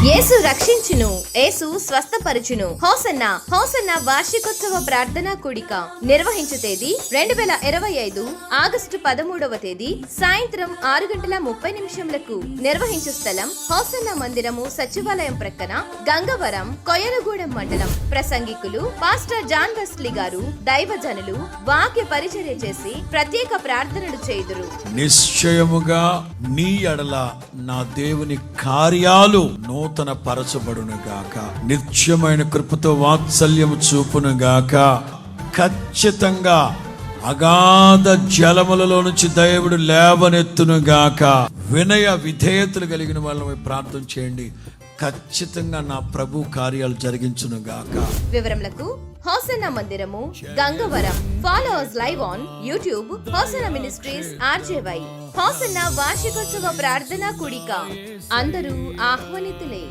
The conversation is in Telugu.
యేసు రక్షించును, యేసు స్వస్థపరచును. హోసన్నా హోసన్నా వార్షికోత్సవ ప్రార్థనా కూడిక నిర్వహించు తేదీ 2025 ఆగస్టు 13వ తేదీ సాయంత్రం 6:30 నిర్వహించు స్థలం హోసన్నా మందిరము, సచివాలయం ప్రక్కన, గంగవరం, కొయ్యలగూడెం మండలం. ప్రసంగికులు పాస్టర్ జాన్ వెస్లీ గారు. దైవజనులు వాక్య పరిచర్య చేసి ప్రత్యేక ప్రార్థనలు చేయుదురు. నిశ్చయముగా నీ ఎడల నా దేవుని కార్యాలు నూతన పరచబడును గాక, నిత్యమైన కృపతో వాత్సల్యము చూపును గాక. ఖచ్చితంగా అగాధ జలములలో నుంచి దేవుడు లేవనెత్తును గాక. వినయ విధేయతలు కలిగిన వాళ్ళని ప్రార్థన చేయండి. ఖచ్చితంగా నా ప్రభు కార్యాలు జరిగించును గాక. వివరములకు హోసన్నా మందిరము, Gangavaram. Follow us live on YouTube hosanna ministries RJY. Hosanna వార్షికోత్సవ ప్రార్థనా కూడిక అందరూ ఆహ్వానితులే.